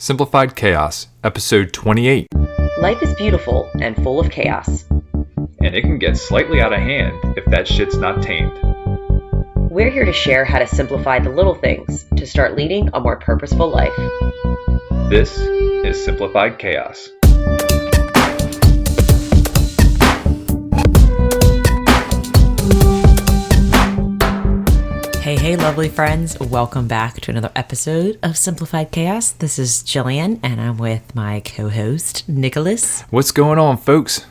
Simplified Khaos, Episode 28. Life is beautiful and full of chaos. And it can get slightly out of hand if that shit's not tamed. We're here to share how to simplify the little things to start leading a more purposeful life. This is Simplified Khaos. Hey, lovely friends. Welcome back to another episode of Simplified Khaos. This is Jillian, and I'm with my co-host, Nicholas. What's going on, folks?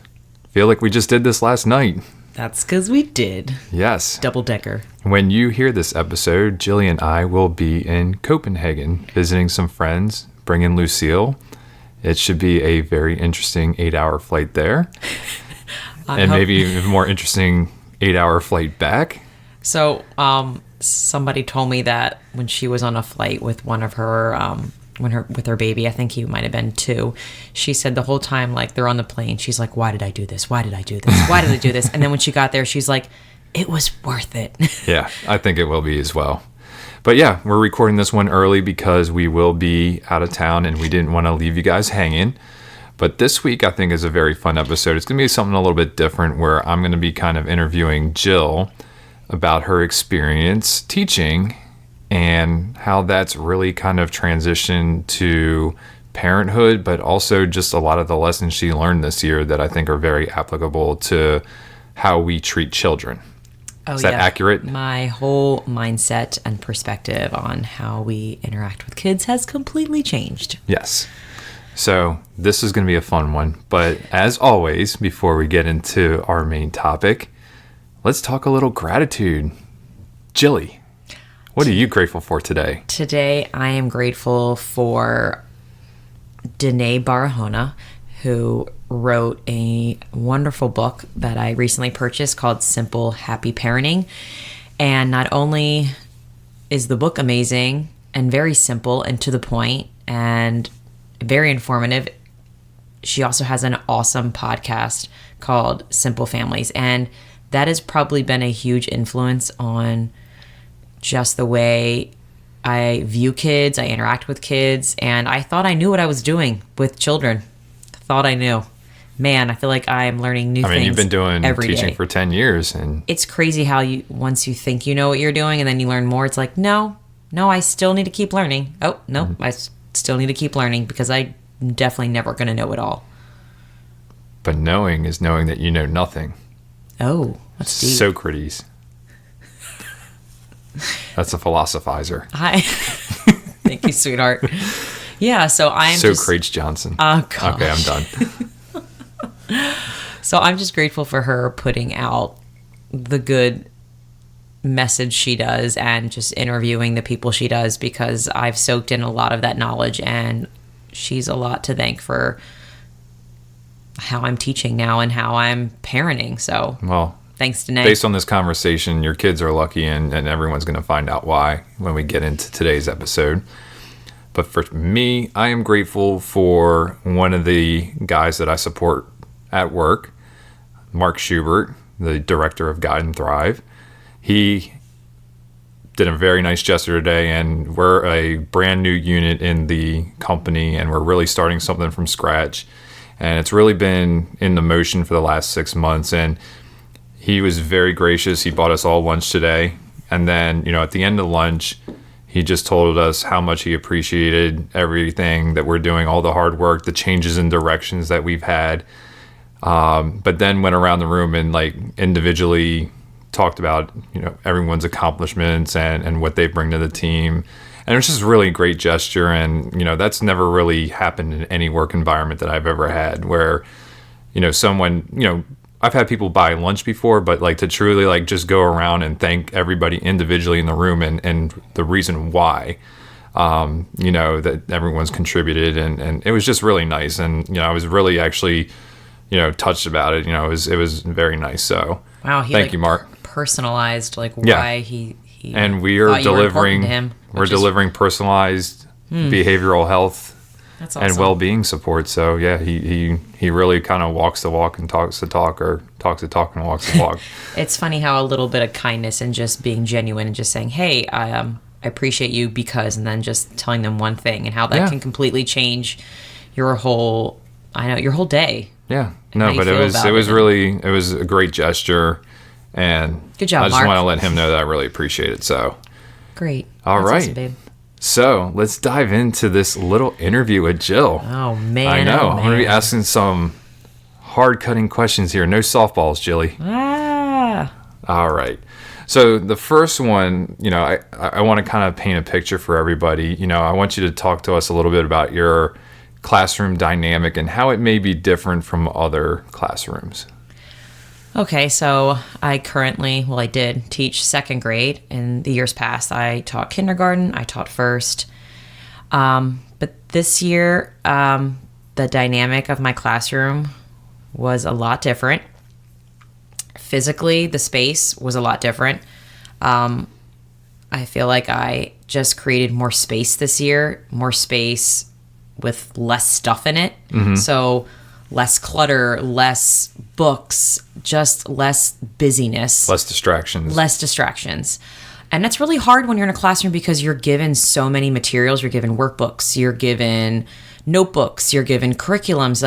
Feel like we just did this last night. That's because we did. Yes. Double decker. When you hear this episode, Jillian and I will be in Copenhagen visiting some friends, bringing Lucille. It should be a very interesting 8-hour flight there. And maybe even more interesting 8-hour flight back. So, somebody told me that when she was on a flight with one of her, with her baby, I think he might have been 2, she said the whole time, like, they're on the plane, she's like, why did I do this? Why did I do this? Why did I do this? And then when she got there, she's like, it was worth it. Yeah, I think it will be as well. But yeah, we're recording this one early because we will be out of town and we didn't want to leave you guys hanging. But this week, I think, is a very fun episode. It's going to be something a little bit different where I'm going to be kind of interviewing Jill about her experience teaching and how that's really kind of transitioned to parenthood, but also just a lot of the lessons she learned this year that I think are very applicable to how we treat children. Is that accurate? My whole mindset and perspective on how we interact with kids has completely changed. Yes. So this is going to be a fun one. But as always, before we get into our main topic, let's talk a little gratitude. Jilly, what are you grateful for today? Today, I am grateful for Brene Brown, who wrote a wonderful book that I recently purchased called Simple, Happy Parenting. And not only is the book amazing and very simple and to the point and very informative, she also has an awesome podcast called Simple Families. And that has probably been a huge influence on just the way I view kids, I interact with kids, and I thought I knew what I was doing with children. Thought I knew. Man, I feel like I'm learning new things. I mean, you've been doing teaching day. For 10 years. And it's crazy how once you think you know what you're doing and then you learn more, it's like, no, I still need to keep learning. Oh, no, mm-hmm. I still need to keep learning because I'm definitely never going to know it all. But knowing is knowing that you know nothing. Oh, that's deep. Socrates. That's a philosophizer. Hi. Thank you, sweetheart. Yeah, so I'm Socrates Johnson. Oh, gosh. Okay, I'm done. So I'm just grateful for her putting out the good message she does and just interviewing the people she does because I've soaked in a lot of that knowledge and she's a lot to thank for how I'm teaching now and how I'm parenting. So, well, thanks to Nate. Based on this conversation, your kids are lucky and everyone's going to find out why when we get into today's episode. But for me, I am grateful for one of the guys that I support at work, Mark Schubert, the director of Guide and Thrive. He did a very nice gesture today, and we're a brand new unit in the company, and we're really starting something from scratch. And it's really been in the motion for the last 6 months. And he was very gracious. He bought us all lunch today. And then, at the end of lunch, he just told us how much he appreciated everything that we're doing, all the hard work, the changes in directions that we've had. But then went around the room and individually talked about, everyone's accomplishments and what they bring to the team. And it was just a really great gesture. And, that's never really happened in any work environment that I've ever had where, someone, I've had people buy lunch before, but to truly just go around and thank everybody individually in the room and the reason why, that everyone's contributed. And it was just really nice. And, I was really actually, touched about it. It was very nice. So wow, thank you, Mark. Personalized, why he and we are delivering, delivering personalized behavioral health awesome. And well-being support. So yeah, he really kind of walks the walk and talks the talk, or talks the talk and walks the walk. It's funny how a little bit of kindness and just being genuine and just saying, hey, I appreciate you because, and then just telling them one thing and how that can completely change your whole, your whole day. Yeah. No, but it was a great gesture, and good job, I just Mark. want to let him know that I really appreciate it. So great. All right. Awesome, babe. So let's dive into this little interview with Jill. Oh man. I know. Oh, I'm going to be asking some hard cutting questions here. No softballs, Jilly. All right. So the first one, I want to kind of paint a picture for everybody. I want you to talk to us a little bit about your classroom dynamic and how it may be different from other classrooms. Okay, so I did teach second grade. In the years past, I taught kindergarten, I taught first. But this year, the dynamic of my classroom was a lot different. Physically, the space was a lot different. I feel like I just created more space this year, more space with less stuff in it. Mm-hmm. So less clutter, less books, just less busyness. Less distractions. And that's really hard when you're in a classroom because you're given so many materials. You're given workbooks, you're given notebooks, you're given curriculums,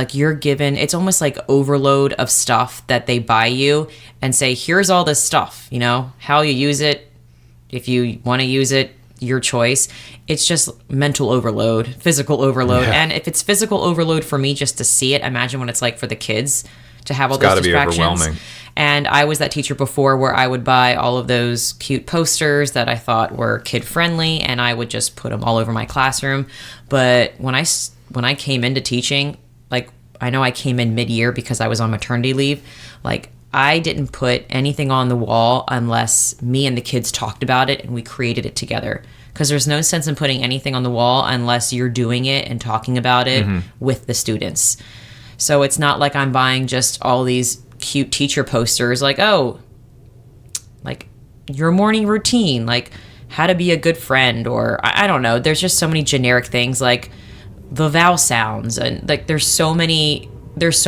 it's almost like overload of stuff that they buy you and say, here's all this stuff, how you use it, if you want to use it, your choice. It's just mental overload, physical overload. Yeah. And if it's physical overload for me just to see it, imagine what it's like for the kids to have all those distractions. Be overwhelming. And I was that teacher before where I would buy all of those cute posters that I thought were kid friendly, and I would just put them all over my classroom. But when I came into teaching, I know I came in mid-year because I was on maternity leave, I didn't put anything on the wall unless me and the kids talked about it and we created it together. Because there's no sense in putting anything on the wall unless you're doing it and talking about it with the students. So it's not like I'm buying just all these cute teacher posters your morning routine, how to be a good friend, or I don't know. There's just so many generic things like the vowel sounds, and there's so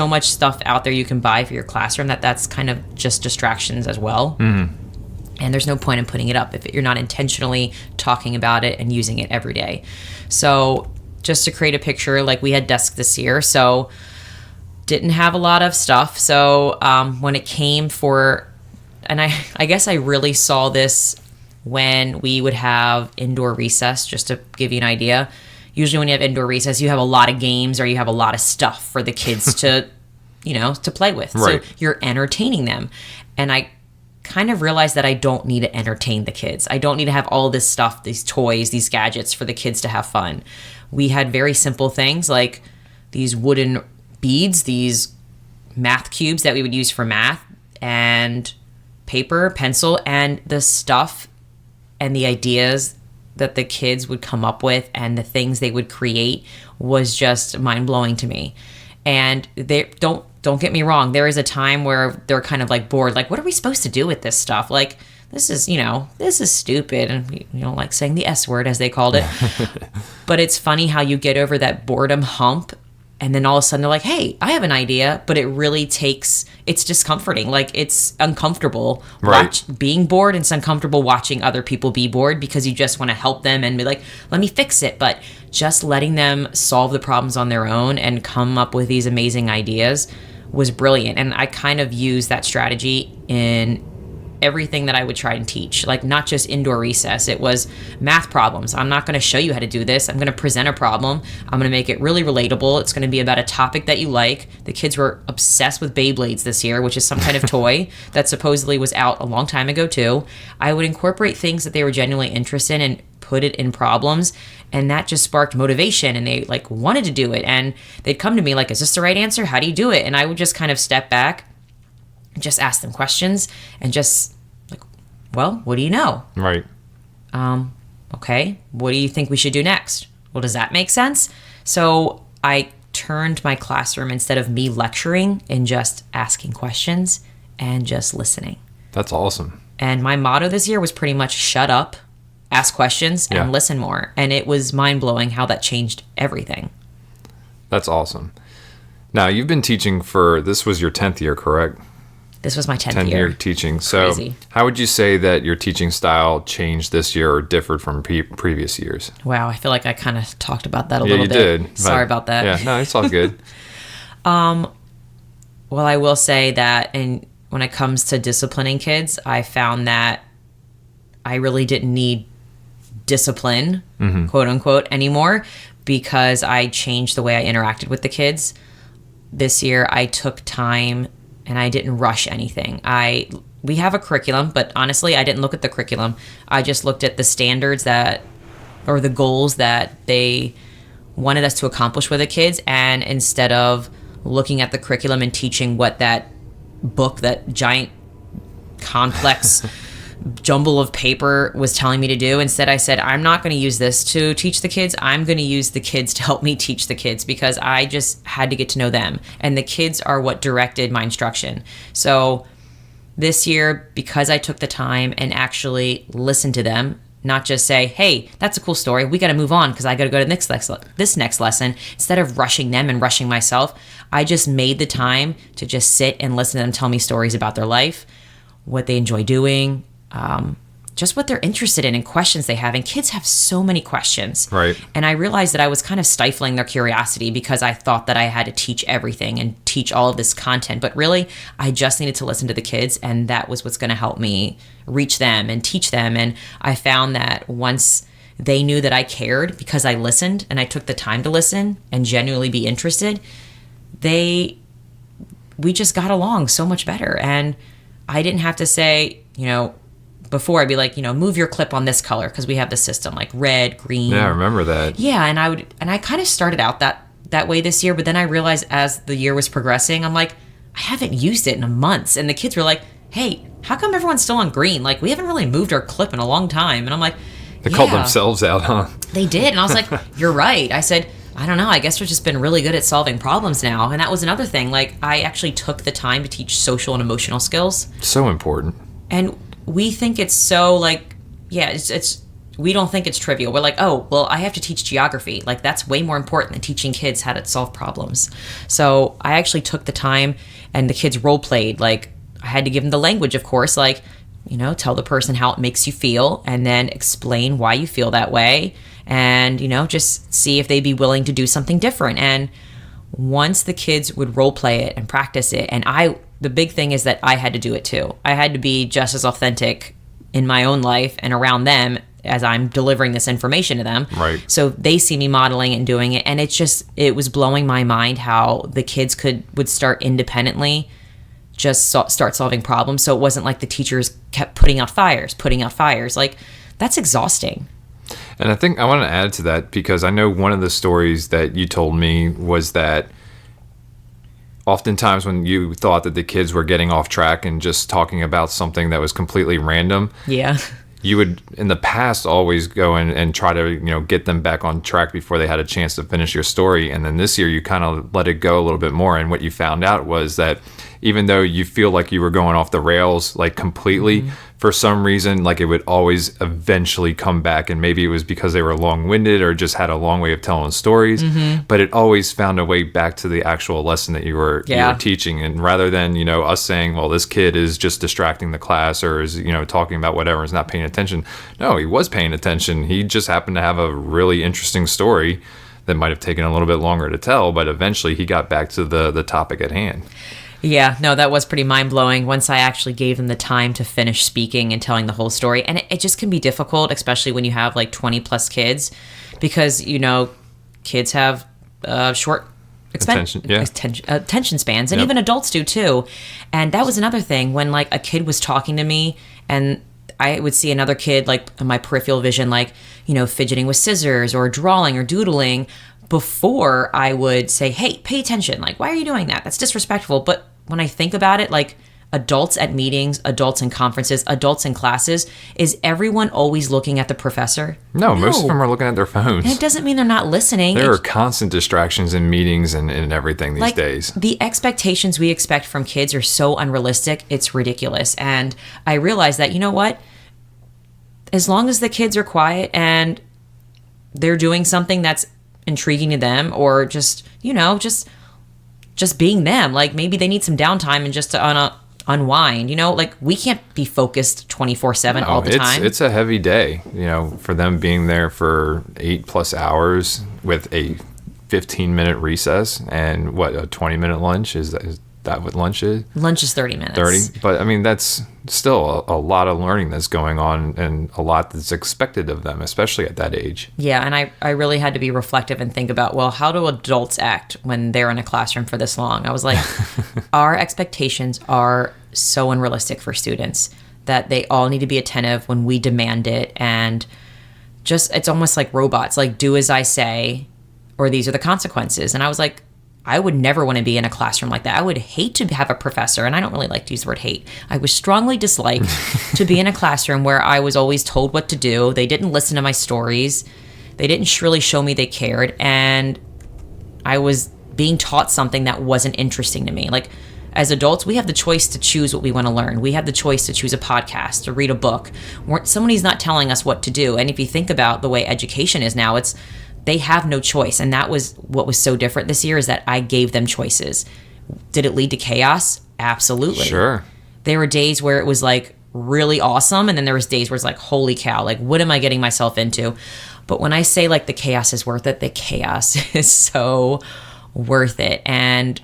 much stuff out there you can buy for your classroom that's kind of just distractions as well. Mm-hmm. And there's no point in putting it up if you're not intentionally talking about it and using it every day. So just to create a picture, we had desks this year, so didn't have a lot of stuff. So when it came and I guess I really saw this when we would have indoor recess, just to give you an idea. Usually when you have indoor recess, you have a lot of games or you have a lot of stuff for the kids to, to play with. Right. So you're entertaining them. And I kind of realized that I don't need to entertain the kids. I don't need to have all this stuff, these toys, these gadgets for the kids to have fun. We had very simple things like these wooden beads, these math cubes that we would use for math, and paper, pencil, and the stuff and the ideas that the kids would come up with and the things they would create was just mind-blowing to me. And they don't get me wrong, there is a time where they're kind of bored, what are we supposed to do with this stuff? This is stupid, and we don't like saying the S word as they called it. But it's funny how you get over that boredom hump, and then all of a sudden they're like, hey, I have an idea, but it really it's discomforting. It's uncomfortable. Right. Being bored, and it's uncomfortable watching other people be bored because you just want to help them and be like, let me fix it. But just letting them solve the problems on their own and come up with these amazing ideas was brilliant. And I kind of used that strategy in everything that I would try and teach, not just indoor recess. It was math problems. I'm not going to show you how to do this. I'm going to present a problem. I'm going to make it really relatable. It's going to be about a topic that you like. The kids were obsessed with Beyblades this year, which is some kind of toy that supposedly was out a long time ago too. I would incorporate things that they were genuinely interested in and put it in problems, and that just sparked motivation, and they wanted to do it, and they'd come to me is this the right answer? How do you do it? And I would just kind of step back, just ask them questions, and just well, what do you know? Right. Okay, what do you think we should do next? Well, does that make sense? So I turned my classroom, instead of me lecturing, and just asking questions and just listening. That's awesome. And my motto this year was pretty much shut up, ask questions, and listen more. And it was mind-blowing how that changed everything. That's awesome. Now, you've been teaching this was your 10th year, correct? This was my 10th 10 year. year teaching. So Crazy. how would you say that your teaching style changed this year or differed from previous years? Wow, I feel like I kind of talked about that a Yeah, little you bit. did. Sorry about that. Yeah, no, it's all good. Well, I will say that when it comes to disciplining kids, I found that I really didn't need discipline, quote unquote, anymore, because I changed the way I interacted with the kids. This year, I took time and I didn't rush anything. We have a curriculum, but honestly, I didn't look at the curriculum. I just looked at the standards or the goals that they wanted us to accomplish with the kids, and instead of looking at the curriculum and teaching what that book, that giant complex jumble of paper was telling me to do, instead I said, I'm not going to use this to teach the kids. I'm going to use the kids to help me teach the kids, because I just had to get to know them, and the kids are what directed my instruction. So this year, because I took the time and actually listened to them, not just say, hey, that's a cool story, we got to move on because I got to go to this next lesson. Instead of rushing them and rushing myself, I just made the time to just sit and listen to them tell me stories about their life, what they enjoy doing, just what they're interested in and questions they have. And kids have so many questions. Right. And I realized that I was kind of stifling their curiosity because I thought that I had to teach everything and teach all of this content. But really, I just needed to listen to the kids, and that was what's going to help me reach them and teach them. And I found that once they knew that I cared because I listened and I took the time to listen and genuinely be interested, we just got along so much better. And I didn't have to say, before I'd be like, move your clip on this color, because we have the system like red, green. Yeah, I remember that. Yeah, and I kind of started out that way this year, but then I realized as the year was progressing, I'm like, I haven't used it in months, and the kids were like, hey, how come everyone's still on green? Like, we haven't really moved our clip in a long time. And I'm like, They called themselves out, huh? They did, and I was like, you're right. I said, I don't know, I guess we've just been really good at solving problems now. And that was another thing. Like, I actually took the time to teach social and emotional skills. So important. And we think it's so we don't think it's trivial. We're like, oh, well, I have to teach geography. Like, that's way more important than teaching kids how to solve problems. So I actually took the time, and the kids role played. Like, I had to give them the language, of course, like, tell the person how it makes you feel, and then explain why you feel that way, and, just see if they'd be willing to do something different. And once the kids would role play it and practice it, and the big thing is that I had to do it too. I had to be just as authentic in my own life and around them as I'm delivering this information to them. Right. So they see me modeling it and doing it. And it was blowing my mind how the kids would start independently, just start solving problems. So it wasn't like the teachers kept putting out fires. Like, that's exhausting. And I think I want to add to that, because I know one of the stories that you told me was that oftentimes when you thought that the kids were getting off track and just talking about something that was completely random, yeah, you would in the past always go in and try to get them back on track before they had a chance to finish your story. And then this year you kind of let it go a little bit more, and what you found out was that even though you feel like you were going off the rails like completely, for some reason, like, it would always eventually come back. And maybe it was because they were long-winded or just had a long way of telling stories, but it always found a way back to the actual lesson that you were teaching. And rather than us saying, well, this kid is just distracting the class, or is talking about whatever, is not paying attention. No, he was paying attention. He just happened to have a really interesting story that might have taken a little bit longer to tell, but eventually he got back to the topic at hand. Yeah, no, that was pretty mind-blowing once I actually gave them the time to finish speaking and telling the whole story. And it just can be difficult, especially when you have like 20 plus kids, because, kids have short attention spans, and even adults do too. And that was another thing when like a kid was talking to me, and I would see another kid like in my peripheral vision, like, fidgeting with scissors or drawing or doodling, before I would say, hey, pay attention. Like, why are you doing that? That's disrespectful. But when I think about it, like, adults at meetings, adults in conferences, adults in classes, is everyone always looking at the professor? No, most of them are looking at their phones. And it doesn't mean they're not listening. There are constant distractions in meetings and everything these days. The expectations we expect from kids are so unrealistic, it's ridiculous. And I realized that, what? As long as the kids are quiet and they're doing something that's intriguing to them, or just being them, like maybe they need some downtime and just to on unwind. Like we can't be focused 24/7 all the time. It's a heavy day, for them being there for 8+ hours with a 15-minute recess and a 20-minute lunch. Is that what lunch is? Lunch is 30 minutes. 30? But I mean, that's still a lot of learning that's going on and a lot that's expected of them, especially at that age. Yeah, and I really had to be reflective and think about, well, how do adults act when they're in a classroom for this long? I was like, our expectations are so unrealistic for students that they all need to be attentive when we demand it. And just, it's almost like robots, like do as I say, or these are the consequences. And I was like, I would never want to be in a classroom like that. I would hate to have a professor, and I don't really like to use the word hate. I would strongly dislike to be in a classroom where I was always told what to do. They didn't listen to my stories. They didn't really show me they cared. And I was being taught something that wasn't interesting to me. Like, as adults, we have the choice to choose what we want to learn. We have the choice to choose a podcast, to read a book. Somebody's not telling us what to do. And if you think about the way education is now, they have no choice. And that was what was so different this year, is that I gave them choices. Did it lead to chaos? Absolutely. Sure. There were days where it was like really awesome. And then there was days where it's like, holy cow, like what am I getting myself into? But when I say like the chaos is worth it, the chaos is so worth it. And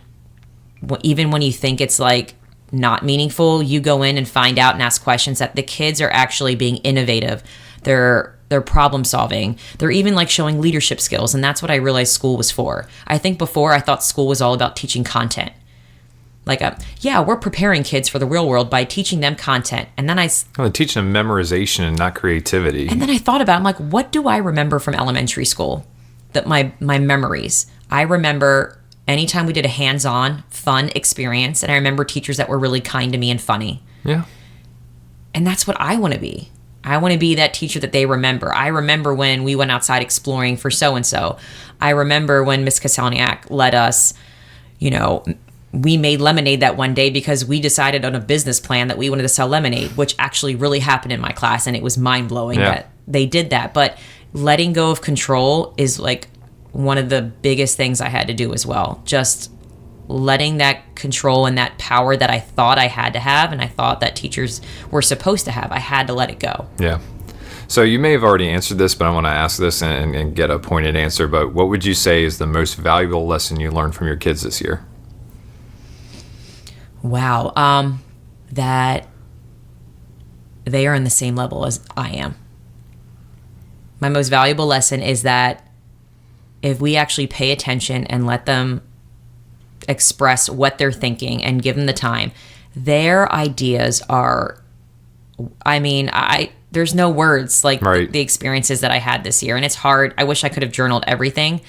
even when you think it's like not meaningful, you go in and find out and ask questions that the kids are actually being innovative. They're problem solving. They're even like showing leadership skills. And that's what I realized school was for. I think before I thought school was all about teaching content. Like, we're preparing kids for the real world by teaching them content. And then teaching them memorization and not creativity. And then I thought about it, I'm like, what do I remember from elementary school? That my memories. I remember anytime we did a hands-on, fun experience. And I remember teachers that were really kind to me and funny. Yeah. And that's what I want to be. I want to be that teacher that they remember. I remember when we went outside exploring for so-and-so. I remember when Miss Kasalniak let us, we made lemonade that one day because we decided on a business plan that we wanted to sell lemonade, which actually really happened in my class. And it was mind-blowing that they did that. But letting go of control is like one of the biggest things I had to do as well. Just letting that control and that power that I thought I had to have and I thought that teachers were supposed to have, I had to let it go. Yeah. So you may have already answered this, but I want to ask this and get a pointed answer. But what would you say is the most valuable lesson you learned from your kids this year? Wow. That they are in the same level as I am. My most valuable lesson is that if we actually pay attention and let them express what they're thinking and give them the time, their ideas are, there's no words like the experiences that I had this year. And it's hard. I wish I could have journaled everything.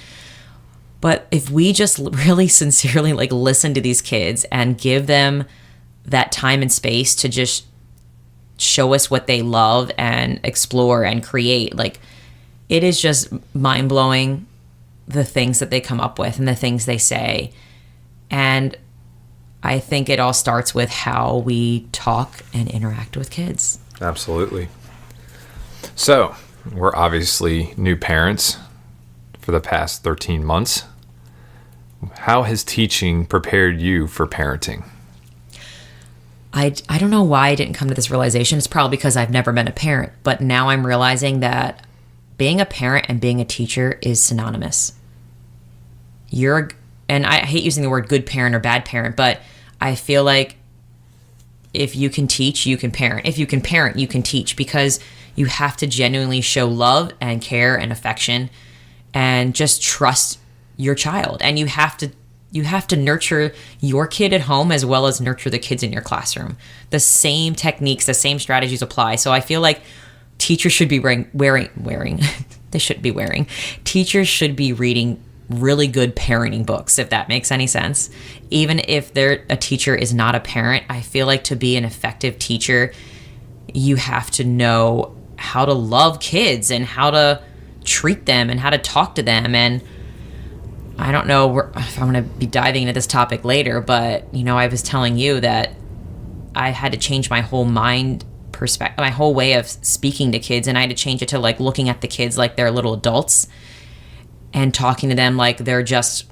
But if we just really sincerely like listen to these kids and give them that time and space to just show us what they love and explore and create, like it is just mind-blowing, the things that they come up with and the things they say. And I think it all starts with how we talk and interact with kids. Absolutely. So, we're obviously new parents for the past 13 months. How has teaching prepared you for parenting? I don't know why I didn't come to this realization. It's probably because I've never been a parent. But now I'm realizing that being a parent and being a teacher is synonymous. And I hate using the word good parent or bad parent, but I feel like if you can teach, you can parent. If you can parent, you can teach, because you have to genuinely show love and care and affection and just trust your child. And you have to nurture your kid at home as well as nurture the kids in your classroom. The same techniques, the same strategies apply. So I feel like teachers should be teachers should be reading really good parenting books, if that makes any sense. Even if a teacher is not a parent, I feel like to be an effective teacher, you have to know how to love kids and how to treat them and how to talk to them. And I don't know if I'm going to be diving into this topic later, but I was telling you that I had to change my whole mind perspective, my whole way of speaking to kids, and I had to change it to like looking at the kids like they're little adults and talking to them like they're just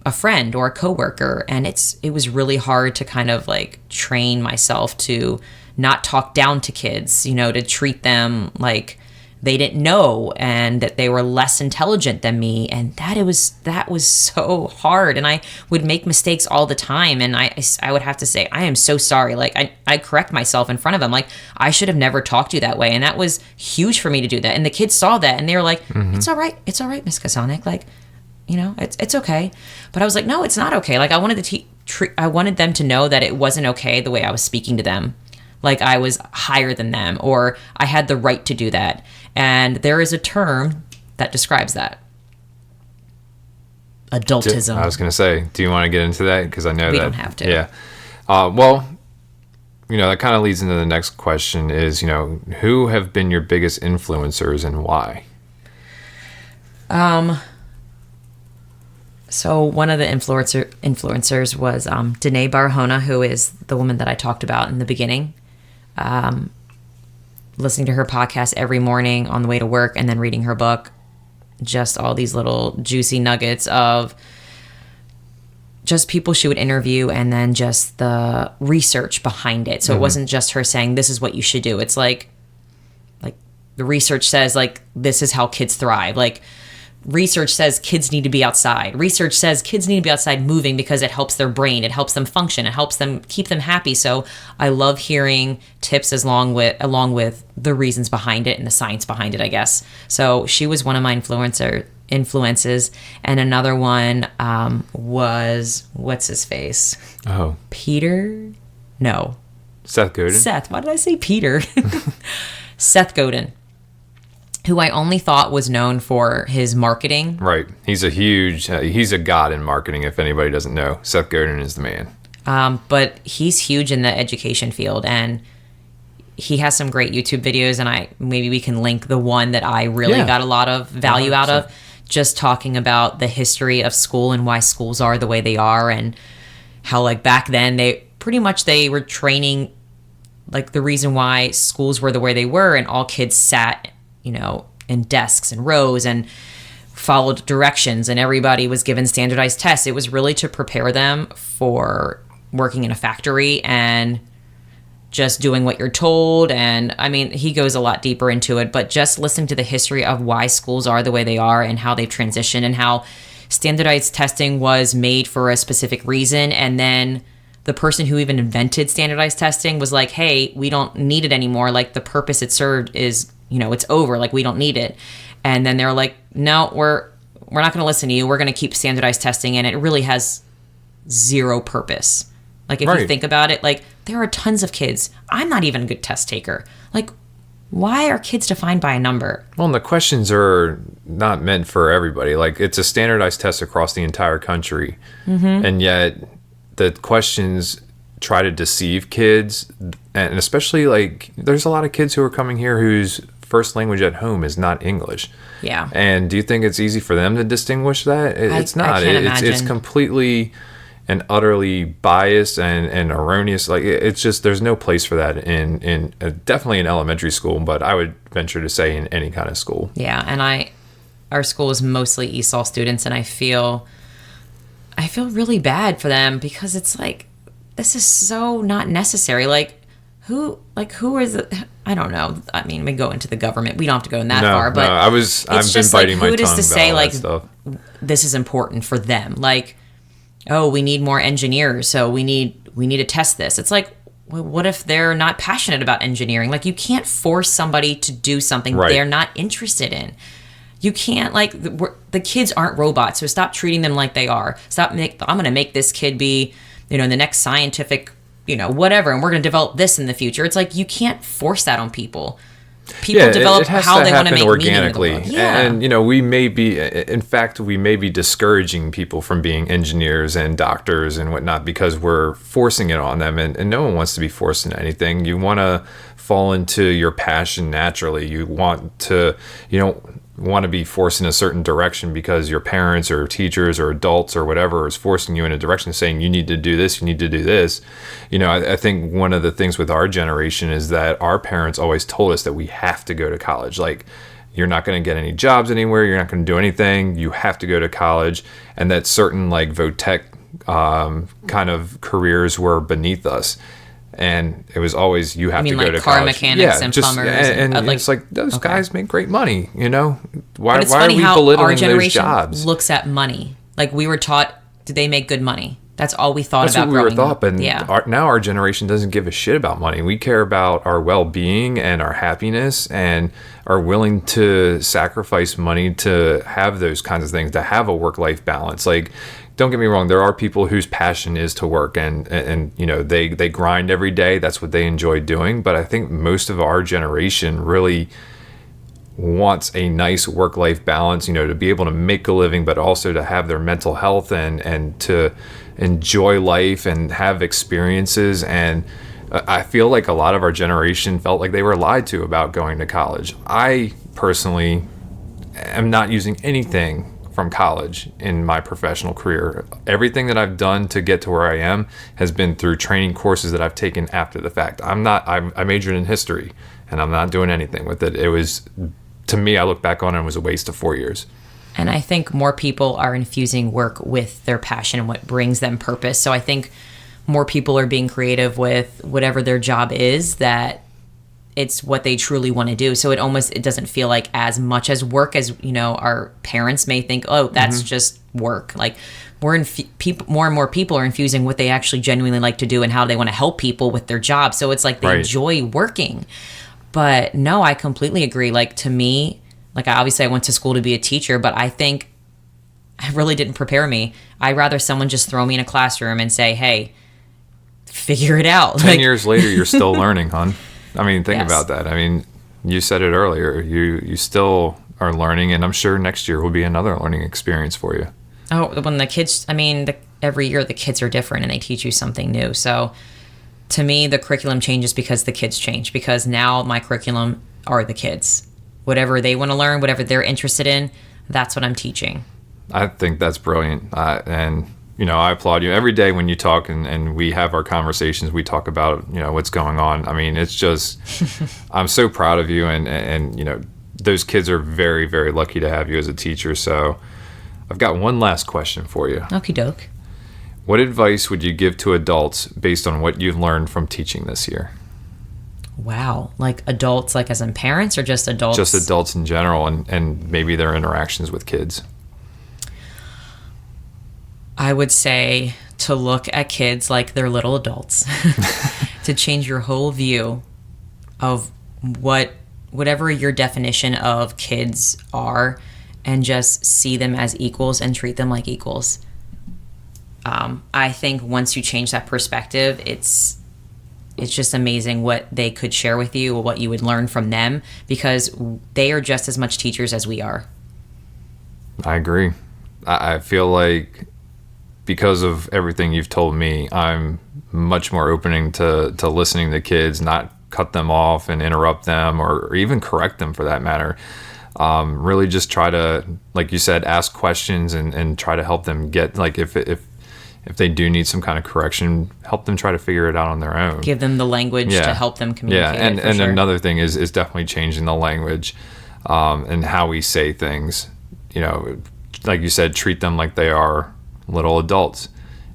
a friend or a coworker. And it was really hard to kind of like train myself to not talk down to kids, to treat them like they didn't know and that they were less intelligent than me. And that was so hard. And I would make mistakes all the time. And I would have to say, I am so sorry. Like I correct myself in front of them. Like, I should have never talked to you that way. And that was huge for me to do that. And the kids saw that and they were like, It's all right. It's all right, Miss Kasanik. Like, it's okay. But I was like, no, it's not okay. Like, I wanted I wanted them to know that it wasn't okay the way I was speaking to them. Like I was higher than them, or I had the right to do that. And there is a term that describes that. Adultism. I was going to say, do you want to get into that? Because I know we don't have to. Yeah. Well, that kind of leads into the next question is, who have been your biggest influencers and why? So one of the influencers was Brene Brown, who is the woman that I talked about in the beginning. Listening to her podcast every morning on the way to work and then reading her book. Just all these little juicy nuggets of just people she would interview and then just the research behind it. So it wasn't just her saying, this is what you should do. It's like the research says, like, this is how kids thrive. Like, research says kids need to be outside. Research says kids need to be outside moving because it helps their brain. It helps them function. It helps them keep them happy. So I love hearing tips along with the reasons behind it and the science behind it, I guess. So she was one of my influences. And another one was, what's his face? Oh. Peter? No. Seth Godin? Seth. Why did I say Peter? Seth Godin, who I only thought was known for his marketing. Right. He's he's a god in marketing, if anybody doesn't know. Seth Godin is the man. But he's huge in the education field, and he has some great YouTube videos, and maybe we can link the one that I really got a lot of value out of, just talking about the history of school and why schools are the way they are, and how, like, back then they were training, like, the reason why schools were the way they were and all kids sat in desks and rows and followed directions and everybody was given standardized tests. It was really to prepare them for working in a factory and just doing what you're told. And I mean, he goes a lot deeper into it, but just listening to the history of why schools are the way they are and how they've transitioned and how standardized testing was made for a specific reason. And then the person who even invented standardized testing was like, hey, we don't need it anymore. Like, the purpose it served is, it's over. Like, we don't need it. And then they're like, no, we're not going to listen to you. We're going to keep standardized testing. And it really has zero purpose. Like, if you think about it, like, there are tons of kids. I'm not even a good test taker. Like, why are kids defined by a number? Well, and the questions are not meant for everybody. Like, it's a standardized test across the entire country. And yet the questions try to deceive kids. And especially, like, there's a lot of kids who are coming here whose first language at home is not English. Yeah. And do you think it's easy for them to distinguish that? It's not. I can't imagine. It's completely and utterly biased and erroneous. Like, it's just, there's no place for that in definitely in elementary school, but I would venture to say in any kind of school. Yeah. And our school is mostly ESOL students, and I feel really bad for them because it's like, this is so not necessary. Who is it? I don't know. I mean, we go into the government. We don't have to go in that far, but I've been biting my tongue about say, all like, that stuff. This is important for them. Like, oh, we need more engineers, so we need to test this. It's like, well, what if they're not passionate about engineering? Like, you can't force somebody to do something they're not interested in. You can't, like, the kids aren't robots, so stop treating them like they are. I'm going to make this kid be, the next scientific, whatever, and we're going to develop this in the future. It's like, you can't force that on people. People develop how they want to make organically. Meaning in the world. Yeah. And, we may be discouraging people from being engineers and doctors and whatnot because we're forcing it on them. And no one wants to be forced into anything. You want to fall into your passion naturally. You want to, want to be forced in a certain direction because your parents or teachers or adults or whatever is forcing you in a direction saying you need to do this, you need to do this. I think one of the things with our generation is that our parents always told us that we have to go to college. Like, you're not going to get any jobs anywhere. You're not going to do anything. You have to go to college. And that certain like vo-tech kind of careers were beneath us. And it was always, you have to go to car college. mechanics and plumbers. And like, it's like, those guys make great money, you know? Why but it's are funny we how belittling our those generation jobs? looks at money. Like we were taught, did they make good money? That's all we thought That's about what we were growing up. thought, but now our generation doesn't give a shit about money. We care about our well-being and our happiness, and are willing to sacrifice money to have those kinds of things, to have a work-life balance. Like, don't get me wrong, there are people whose passion is to work, and you know, they grind every day. That's what they enjoy doing. But I think most of our generation really wants a nice work-life balance, you know, to be able to make a living, but also to have their mental health and to enjoy life and have experiences. And I feel like a lot of our generation felt like they were lied to about going to college. I personally am not using anything from college in my professional career. Everything that I've done to get to where I am has been through training courses that I've taken after the fact. I majored in history, and I'm not doing anything with it. It was, to me, I look back on it, it was a waste of 4 years. And I think more people are infusing work with their passion and what brings them purpose. So I think more people are being creative with whatever their job is, that it's what they truly want to do. So it doesn't feel like as much as work as, you know, our parents may think, oh, that's just work. Like more and more people are infusing what they actually genuinely like to do and how they want to help people with their job. So it's like they enjoy working. But no, I completely agree. Like to me, like obviously I went to school to be a teacher, but I think it really didn't prepare me. I'd rather someone just throw me in a classroom and say, hey, figure it out. 10 years later, you're still learning, hon. I mean, think Yes. about that. I mean, you said it earlier. You still are learning, and I'm sure next year will be another learning experience for you. Oh, when the kids, I mean, every year the kids are different and they teach you something new. So to me, the curriculum changes because the kids change, because now my curriculum are the kids. Whatever they want to learn, whatever they're interested in, that's what I'm teaching. I think that's brilliant. And, you know, I applaud you. Every day when you talk and we have our conversations, we talk about, you know, what's going on. I mean, it's just, I'm so proud of you. And, you know, those kids are very, very lucky to have you as a teacher. So I've got one last question for you. Okie doke. What advice would you give to adults based on what you've learned from teaching this year? Wow. Like adults, like as in parents, or just adults? Just adults in general, and maybe their interactions with kids. I would say to look at kids like they're little adults, to change your whole view of whatever your definition of kids are, and just see them as equals and treat them like equals. I think once you change that perspective, it's just amazing what they could share with you, or what you would learn from them, because they are just as much teachers as we are. I agree. I feel like because of everything you've told me, I'm much more opening to listening to kids, not cut them off and interrupt them, or even correct them for that matter. Really just try to, like you said, ask questions and try to help them get, like, if they do need some kind of correction, help them try to figure it out on their own. Give them the language to help them communicate. Yeah, and sure. Another thing is definitely changing the language and how we say things. You know, like you said, treat them like they are little adults.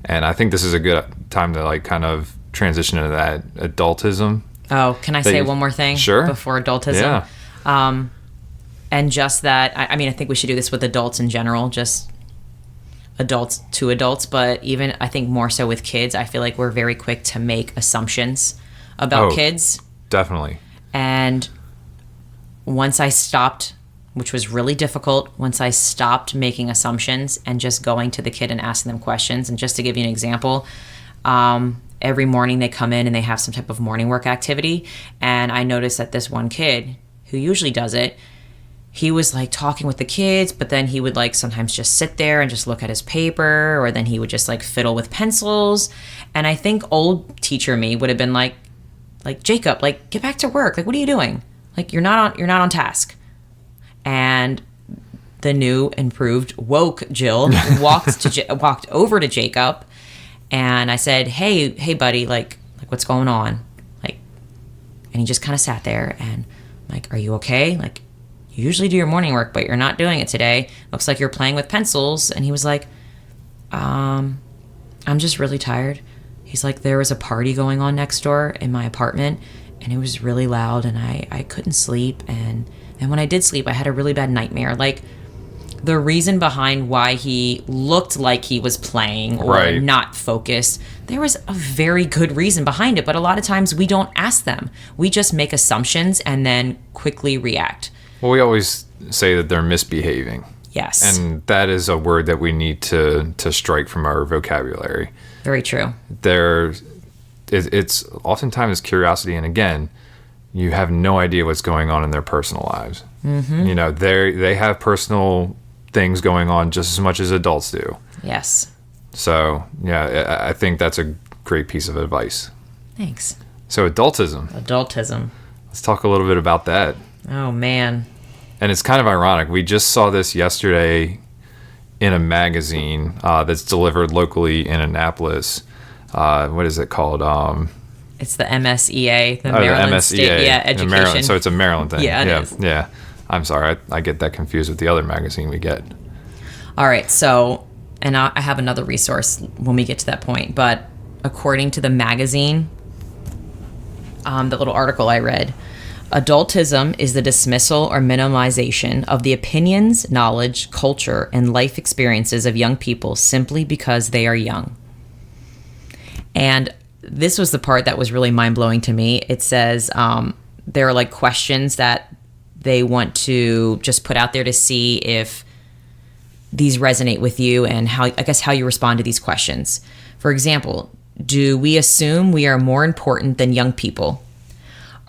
And I think this is a good time to like kind of transition into that adultism. Oh, can I say one more thing? Sure. Before adultism? Yeah. And just that, I mean, I think we should do this with adults in general, just adults to adults, but even I think more so with kids, I feel like we're very quick to make assumptions about kids. Definitely. And once I stopped, which was really difficult, once I stopped making assumptions and just going to the kid and asking them questions. And just to give you an example, every morning they come in and they have some type of morning work activity. And I noticed that this one kid who usually does it, he was like talking with the kids, but then he would like sometimes just sit there and just look at his paper, or then he would just like fiddle with pencils. And I think old teacher me would have been like Jacob, like get back to work. Like, what are you doing? Like you're not on task. And the new, improved, woke Jill walked over to Jacob, and I said, "Hey, buddy, like what's going on?" Like, and he just kind of sat there, and I'm like, "Are you okay? Like, you usually do your morning work, but you're not doing it today. Looks like you're playing with pencils. And he was like, I'm just really tired. He's like, there was a party going on next door in my apartment, and it was really loud, and I couldn't sleep. And when I did sleep, I had a really bad nightmare. Like, the reason behind why he looked like he was playing or not focused, there was a very good reason behind it. But a lot of times we don't ask them. We just make assumptions and then quickly react. Well, we always say that they're misbehaving. Yes. And that is a word that we need to strike from our vocabulary. Very true. It's oftentimes curiosity. And again, you have no idea what's going on in their personal lives. Mm-hmm. You know, they have personal things going on just as much as adults do. Yes. So, yeah, I think that's a great piece of advice. Thanks. So, adultism. Adultism. Let's talk a little bit about that. Oh, man. And it's kind of ironic. We just saw this yesterday in a magazine that's delivered locally in Annapolis. What is it called? It's the MSEA, the Maryland State Education. Maryland, so it's a Maryland thing. Yeah, it is. Yeah. I'm sorry. I get that confused with the other magazine we get. All right. So, and I have another resource when we get to that point. But according to the magazine, the little article I read, adultism is the dismissal or minimization of the opinions, knowledge, culture, and life experiences of young people simply because they are young. And this was the part that was really mind-blowing to me. It says there are like questions that they want to just put out there to see if these resonate with you and how you respond to these questions. For example, do we assume we are more important than young people?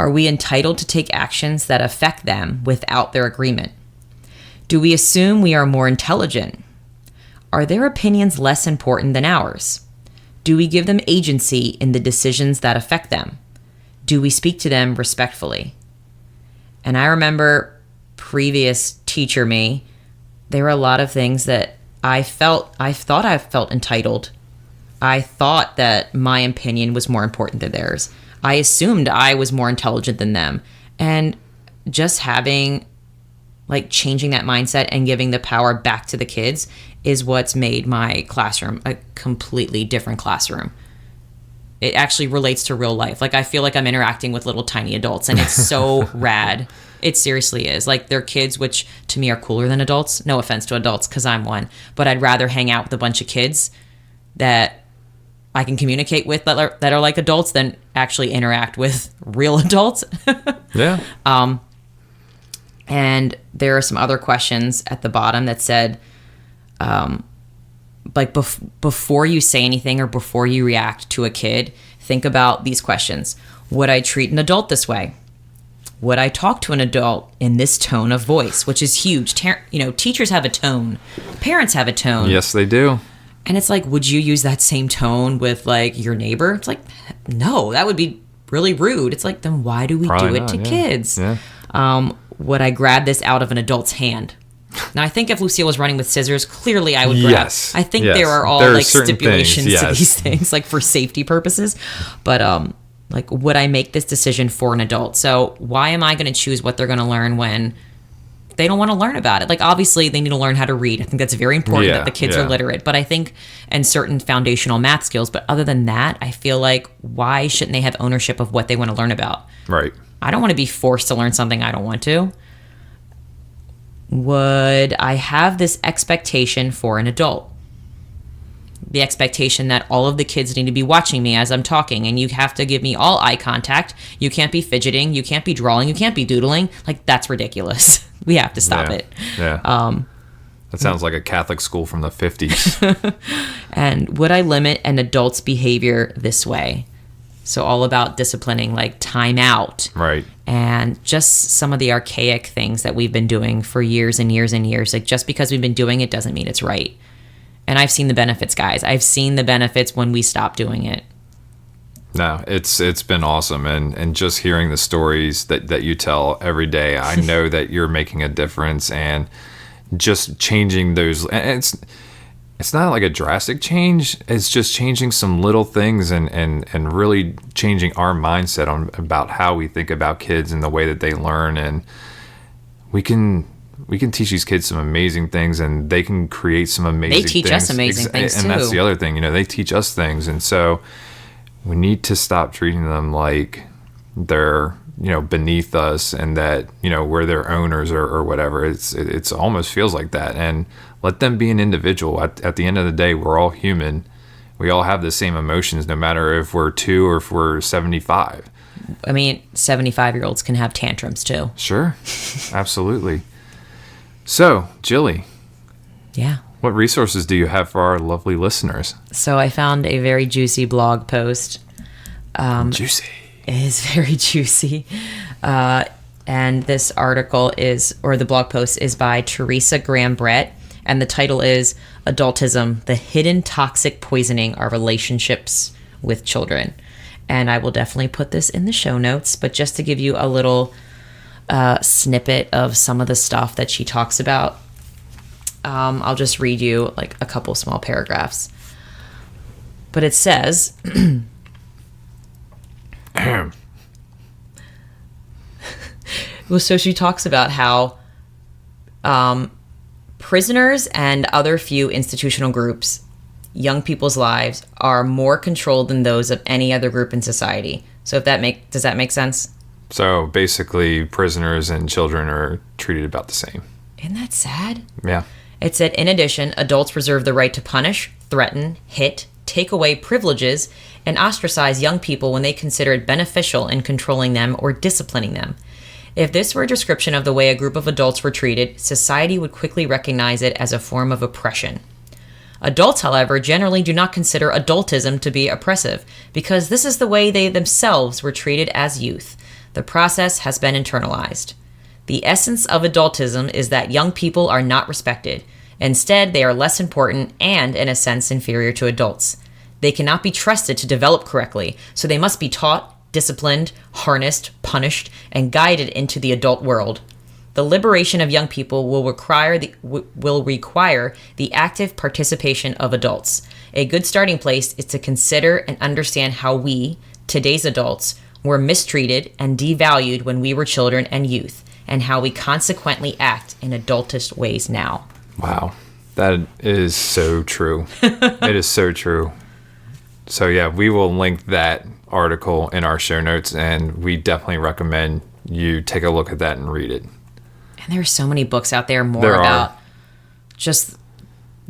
Are we entitled to take actions that affect them without their agreement? Do we assume we are more intelligent? Are their opinions less important than ours? Do we give them agency in the decisions that affect them? Do we speak to them respectfully? And I remember previous teacher me, there were a lot of things that I thought I felt entitled. I thought that my opinion was more important than theirs. I assumed I was more intelligent than them. And just having, like, changing that mindset and giving the power back to the kids is what's made my classroom a completely different classroom. It actually relates to real life. Like, I feel like I'm interacting with little tiny adults, and it's so rad. It seriously is. Like, they're kids, which to me are cooler than adults. No offense to adults, because I'm one. But I'd rather hang out with a bunch of kids that I can communicate with that are like adults than actually interact with real adults. Yeah. And there are some other questions at the bottom that said, before you say anything or before you react to a kid, think about these questions. Would I treat an adult this way? Would I talk to an adult in this tone of voice, which is huge. Teachers have a tone. Parents have a tone. Yes, they do. And it's like, would you use that same tone with, like, your neighbor? It's like, no, that would be really rude. It's like, then why do we do it to kids? Yeah. Would I grab this out of an adult's hand? Now, I think if Lucille was running with scissors, clearly I would grab. Yes. I think there are all stipulations to these things, like for safety purposes. But would I make this decision for an adult? So why am I going to choose what they're going to learn when they don't want to learn about it? Like, obviously, they need to learn how to read. I think that's very important that the kids are literate. But I think, and certain foundational math skills. But other than that, I feel like, why shouldn't they have ownership of what they want to learn about? Right. I don't want to be forced to learn something I don't want to. Would I have this expectation for an adult? The expectation that all of the kids need to be watching me as I'm talking, and you have to give me all eye contact. You can't be fidgeting. You can't be drawing. You can't be doodling. Like, that's ridiculous. We have to stop it. Yeah. That sounds like a Catholic school from the 50s. And would I limit an adult's behavior this way? So all about disciplining, like time out. Right. And just some of the archaic things that we've been doing for years and years and years. Like, just because we've been doing it doesn't mean it's right. And I've seen the benefits, guys. I've seen the benefits when we stop doing it. No, it's been awesome. And just hearing the stories that you tell every day, I know that you're making a difference, and just changing those. And it's not like a drastic change. It's just changing some little things and really changing our mindset about how we think about kids and the way that they learn. And we can teach these kids some amazing things, and they can create some amazing things. They teach us amazing things, and too. that's the other thing, they teach us things. And so we need to stop treating them like they're, beneath us, and that, we're their owners or whatever. It's almost feels like that. And let them be an individual. At the end of the day, we're all human. We all have the same emotions, no matter if we're 2 or if we're 75. 75-year-olds can have tantrums too. Sure. Absolutely. So, Jilly. Yeah. What resources do you have for our lovely listeners? So I found a very juicy blog post. Juicy. It is very juicy. And this article the blog post is by Teresa Brett, and the title is Adultism, the Hidden Toxic Poisoning Our Relationships with Children. And I will definitely put this in the show notes, but just to give you a little snippet of some of the stuff that she talks about, I'll just read you like a couple small paragraphs. But it says... Well, so she talks about how prisoners and other few institutional groups, young people's lives are more controlled than those of any other group in society. So does that make sense? So basically, prisoners and children are treated about the same. Isn't that sad? Yeah. It said, in addition, adults reserve the right to punish, threaten, hit, take away privileges, and ostracize young people when they consider it beneficial in controlling them or disciplining them. If this were a description of the way a group of adults were treated, society would quickly recognize it as a form of oppression. Adults, however, generally do not consider adultism to be oppressive, because this is the way they themselves were treated as youth. The process has been internalized. The essence of adultism is that young people are not respected. Instead, they are less important and, in a sense, inferior to adults. They cannot be trusted to develop correctly, so they must be taught, disciplined, harnessed, punished, and guided into the adult world. The liberation of young people will require the active participation of adults. A good starting place is to consider and understand how we, today's adults, were mistreated and devalued when we were children and youth, and how we consequently act in adultish ways now. Wow. That is so true. It is so true. So yeah, we will link that article in our show notes, and we definitely recommend you take a look at that and read it. And there are so many books out there about just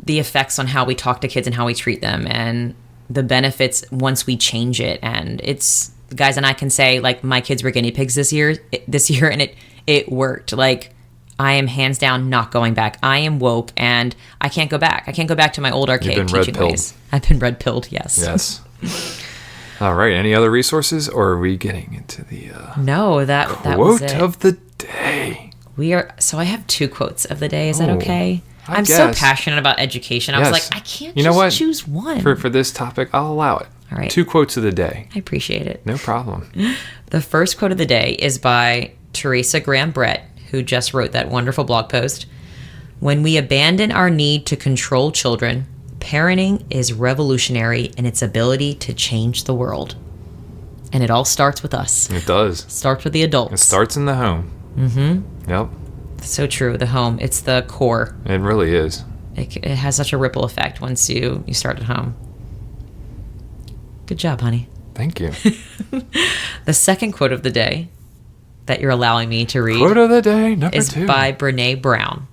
the effects on how we talk to kids and how we treat them, and the benefits once we change it. And it's, guys and I can say, like, my kids were guinea pigs this year, and it worked. Like, I am hands down not going back. I am woke, and I can't go back. I can't go back to my old archaic teaching ways. I've been red-pilled, yes. Yes. All right. Any other resources, or are we getting into the No, that was it. Quote of the day. So I have 2 quotes of the day. Is that okay? I I'm guess. so passionate about education. I was like, I can't just choose one. For this topic, I'll allow it. All right. 2 quotes of the day. I appreciate it. No problem. The first quote of the day is by Teresa Brett, who just wrote that wonderful blog post. When we abandon our need to control children, parenting is revolutionary in its ability to change the world. And it all starts with us. It does. Starts with the adults. It starts in the home. Mm-hmm. Yep. So true. The home. It's the core. It really is. It has such a ripple effect once you start at home. Good job, honey. Thank you. The second quote of the day that you're allowing me to read. Quote of the day, number 2. Is by Brene Brown.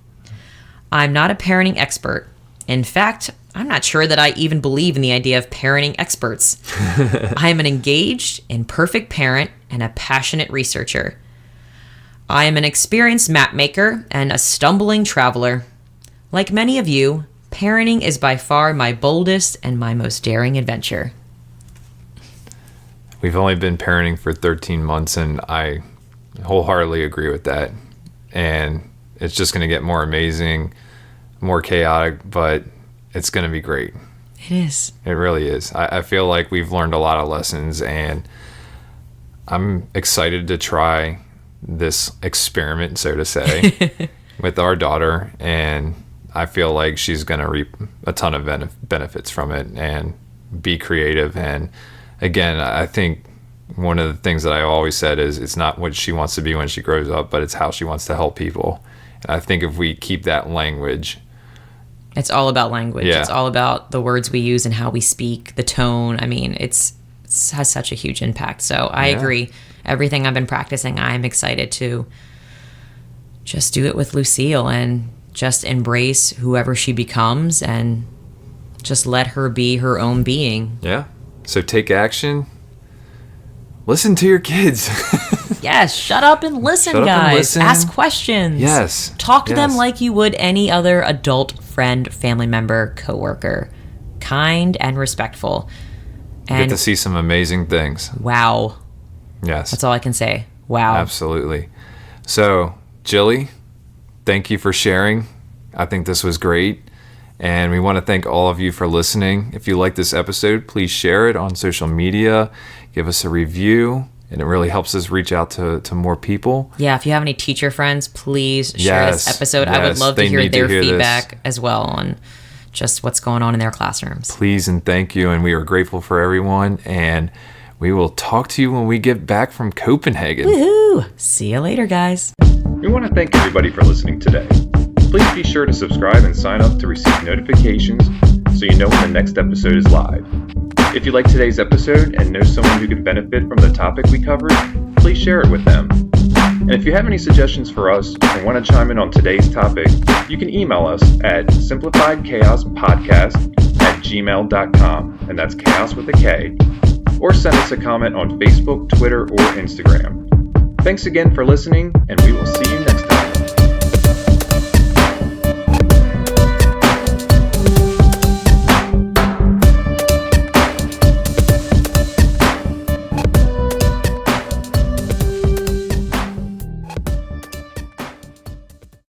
I'm not a parenting expert. In fact, I'm not sure that I even believe in the idea of parenting experts. I am an engaged, imperfect parent and a passionate researcher. I am an experienced map maker and a stumbling traveler. Like many of you, parenting is by far my boldest and my most daring adventure. We've only been parenting for 13 months, and I wholeheartedly agree with that. And it's just going to get more amazing, more chaotic, but it's going to be great. It is. It really is. I feel like we've learned a lot of lessons, and I'm excited to try this experiment, so to say, with our daughter. And I feel like she's going to reap a ton of benefits from it and be creative. And again, I think one of the things that I always said is it's not what she wants to be when she grows up, but it's how she wants to help people. And I think if we keep that language, it's all about language. Yeah. It's all about the words we use and how we speak, the tone. I mean, it has such a huge impact. So I agree. Everything I've been practicing, I'm excited to just do it with Lucille and just embrace whoever she becomes and just let her be her own being. Yeah. So take action. Listen to your kids. Yes, shut up and listen, guys. Listen. Ask questions. Yes. Talk to them like you would any other adult friend, family member, coworker. Kind and respectful. You get to see some amazing things. Wow. Yes. That's all I can say. Wow. Absolutely. So, Jilly, thank you for sharing. I think this was great. And we want to thank all of you for listening. If you like this episode, please share it on social media. Give us a review. And it really helps us reach out to more people. Yeah, if you have any teacher friends, please share this episode. Yes, I would love to hear their hear feedback this. as well on just what's going on in their classrooms. Please and thank you. And we are grateful for everyone. And we will talk to you when we get back from Copenhagen. Woohoo! See you later, guys. We want to thank everybody for listening today. Please be sure to subscribe and sign up to receive notifications so you know when the next episode is live. If you like today's episode and know someone who could benefit from the topic we covered, please share it with them. And if you have any suggestions for us or want to chime in on today's topic, you can email us at simplifiedchaospodcast@gmail.com, and that's chaos with a K, or send us a comment on Facebook, Twitter, or Instagram. Thanks again for listening, and we will see you next time.